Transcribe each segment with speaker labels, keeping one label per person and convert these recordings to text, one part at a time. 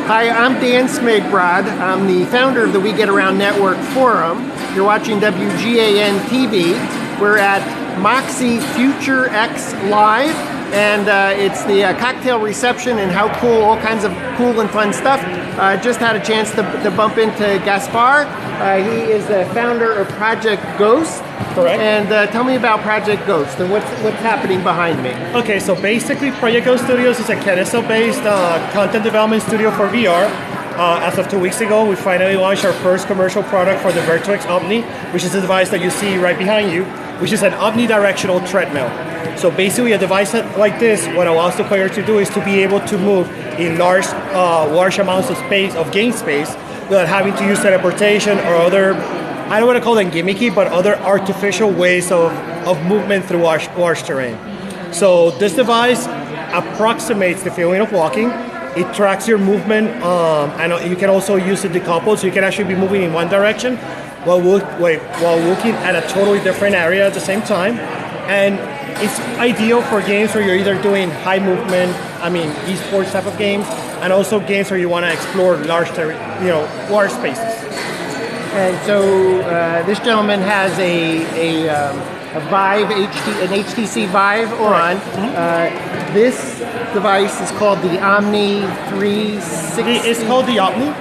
Speaker 1: Hi, I'm Dan Smigrod. I'm the founder of the We Get Around Network Forum. You're watching WGAN-TV. We're at Moxie FutureX Live, and it's the cocktail reception and how cool, all kinds of cool and fun stuff. Just had a chance to bump into Gaspar. He is the founder of Project Ghost.
Speaker 2: Correct.
Speaker 1: And tell me about Project Ghost and what's happening behind me.
Speaker 2: Okay, so basically Project Ghost Studios is a Kennesaw-based content development studio for VR. As of 2 weeks ago, we finally launched our first commercial product for the FutureX Omni, which is the device that you see right behind you, which is an omnidirectional treadmill. So basically a device like this, what allows the player to do is to be able to move in large amounts of space, of game space, without having to use teleportation or other, I don't want to call them gimmicky, but other artificial ways of movement through large terrain. So this device approximates the feeling of walking. It tracks your movement, and you can also use it decoupled, so you can actually be moving in one direction while looking at a totally different area at the same time. And it's ideal for games where you're either doing high movement, esports type of games, and also games where you want to explore large spaces.
Speaker 1: And so this gentleman has a Vive an HTC Vive on.
Speaker 2: Mm-hmm.
Speaker 1: This device is called the Omni 360.
Speaker 2: It's called the Omni,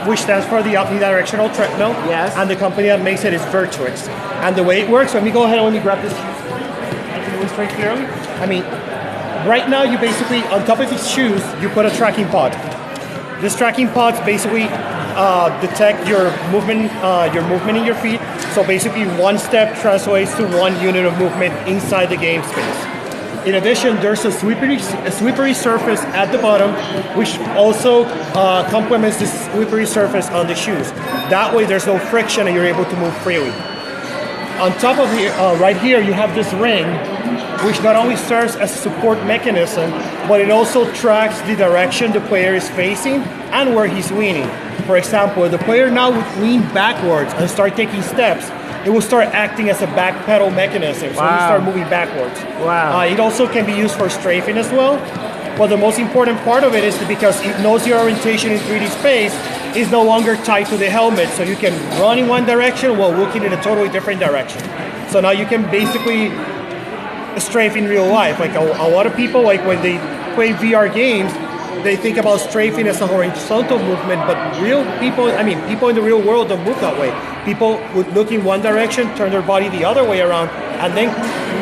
Speaker 2: which stands for the Omnidirectional Treadmill.
Speaker 1: Yes.
Speaker 2: And the company that makes it is FutureX. And the way it works, let me go ahead and let me grab this. I can illustrate clearly. Right now you basically, on top of these shoes, you put a tracking pod. This tracking pods basically detect your movement in your feet. So basically one step translates to 1 unit of movement inside the game space. In addition, there's a slippery surface at the bottom, which also complements the slippery surface on the shoes. That way there's no friction and you're able to move freely. On top of here, right here, you have this ring, which not only serves as a support mechanism, but it also tracks the direction the player is facing and where he's leaning. For example, if the player now would lean backwards and start taking steps, it will start acting as a back pedal mechanism, so you start moving backwards.
Speaker 1: Wow.
Speaker 2: It also can be used for strafing as well, but the most important part of it is because it knows your orientation in 3D space is no longer tied to the helmet, so you can run in one direction while looking in a totally different direction. So now you can basically strafe in real life. Like a lot of people, like when they play VR games, they think about strafing as a horizontal movement, but people in the real world don't move that way. People would look in one direction, turn their body the other way around, and then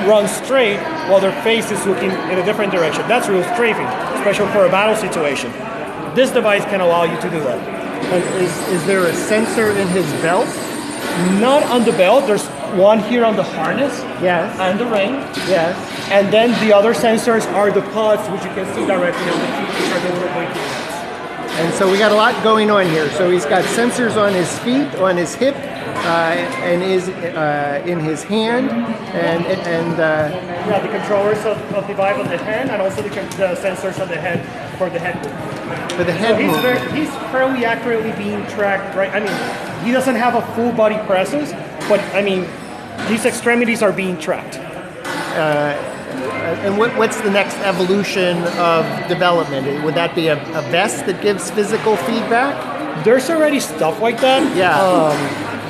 Speaker 2: run straight while their face is looking in a different direction. That's real strafing, especially for a battle situation. This device can allow you to do that.
Speaker 1: And is there a sensor in his belt?
Speaker 2: Not on the belt. There's one here on the harness.
Speaker 1: Yes.
Speaker 2: And the ring.
Speaker 1: Yes.
Speaker 2: And then the other sensors are the pods, which you can see directly on the feet, which are the little blinking lights.
Speaker 1: And so we got a lot going on here. So he's got sensors on his feet, on his hip, and in his hand, and
Speaker 2: the controllers of the Vive on the hand, and also the sensors on the head for the head movement.
Speaker 1: for the head movement.
Speaker 2: He's fairly accurately being tracked, right? He doesn't have a full body presence, but these extremities are being tracked.
Speaker 1: And what's the next evolution of development? Would that be a vest that gives physical feedback?
Speaker 2: There's already stuff like that.
Speaker 1: Yeah.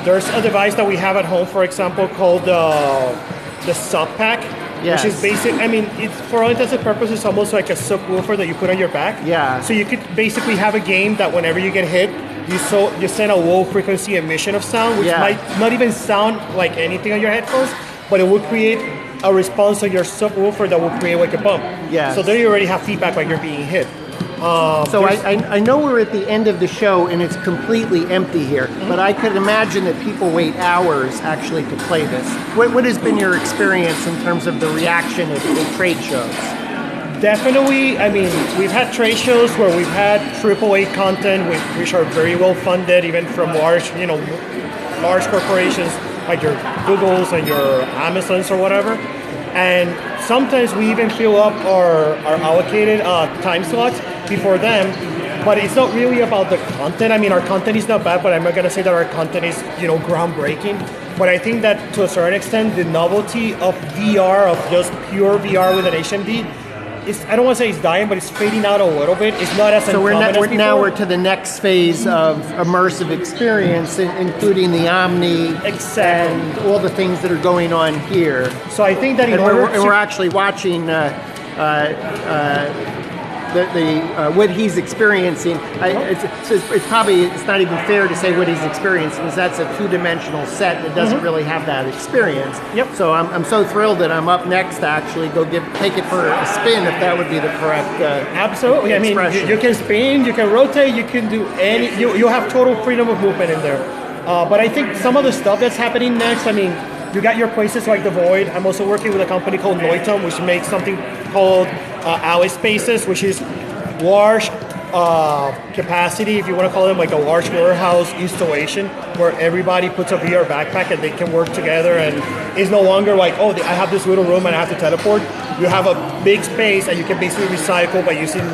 Speaker 2: There's a device that we have at home, for example, called the Sub Pack,
Speaker 1: yes.
Speaker 2: which is basic. It's for all intents and purposes, it's almost like a subwoofer that you put on your back.
Speaker 1: Yeah.
Speaker 2: So you could basically have a game that whenever you get hit, you send a low frequency emission of sound, which might not even sound like anything on your headphones, but it will create a response on your subwoofer that will create like a bump.
Speaker 1: Yeah.
Speaker 2: So there you already have feedback like you're being hit.
Speaker 1: So I know we're at the end of the show and it's completely empty here, but I could imagine that people wait hours actually to play this. What has been your experience in terms of the reaction at trade shows?
Speaker 2: Definitely, we've had trade shows where we've had AAA content which are very well funded, even from large corporations like your Googles and your Amazons or whatever. And sometimes we even fill up our allocated time slots before them, but it's not really about the content. Our content is not bad, but I'm not gonna say that our content is, groundbreaking. But I think that to a certain extent, the novelty of VR, of just pure VR with an HMD, I don't want to say it's dying, but it's fading out a little bit. It's not as
Speaker 1: So
Speaker 2: uncommon as before.
Speaker 1: now we're to the next phase of immersive experience, including the Omni and all the things that are going on here.
Speaker 2: So I think that
Speaker 1: we're actually watching what he's experiencing. It's not even fair to say what he's experiencing, because that's a two-dimensional set that doesn't really have that experience.
Speaker 2: Yep.
Speaker 1: So I'm so thrilled that I'm up next to actually go take it for a spin, if that would be the correct
Speaker 2: Absolutely.
Speaker 1: expression.
Speaker 2: I mean, you can spin, you can rotate, you can do you have total freedom of movement in there. But I think some of the stuff that's happening next, I mean, you got your places like the Void. I'm also working with a company called Noitum, which makes something called alley spaces, which is large capacity, if you want to call them, like a large warehouse installation where everybody puts a VR backpack and they can work together, and it's no longer like, oh, I have this little room and I have to teleport. You have a big space and you can basically recycle by using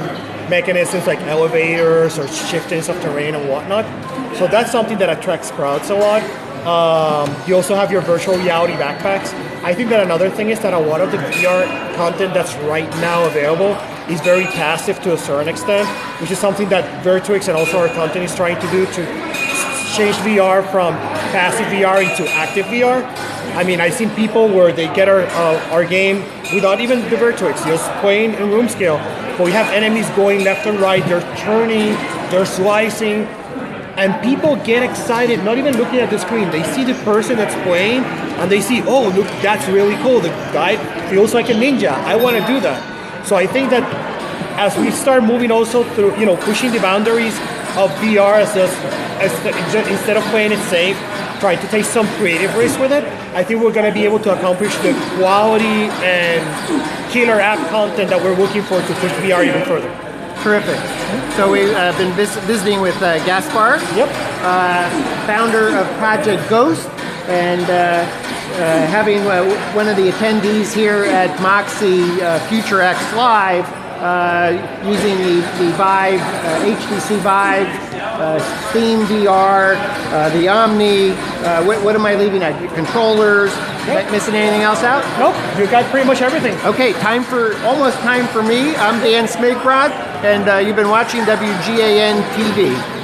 Speaker 2: mechanisms like elevators or shiftings of terrain and whatnot. So that's something that attracts crowds a lot. You also have your virtual reality backpacks. I think that another thing is that a lot of the VR content that's right now available is very passive to a certain extent, which is something that Virtuix and also our content is trying to do, to change VR from passive VR into active VR. I mean, I've seen people where they get our game without even the Virtuix, just playing in room scale. But we have enemies going left and right, they're turning, they're slicing, and people get excited, not even looking at the screen. They see the person that's playing, and they see, oh, look, that's really cool. The guy feels like a ninja. I want to do that. So I think that as we start moving also through, pushing the boundaries of VR, instead of playing it safe, trying to take some creative risk with it, I think we're going to be able to accomplish the quality and killer app content that we're looking for to push VR even further.
Speaker 1: Terrific. So we've been visiting with Gaspar, founder of Project Ghost, and having one of the attendees here at Moxie FutureX Live, using the Vive, HTC Vive, Steam VR, the Omni. What am I leaving out? Controllers. Am I missing anything else out?
Speaker 2: Nope, you got pretty much everything.
Speaker 1: Okay, almost time for me. I'm Dan Smigrod, and you've been watching WGAN-TV.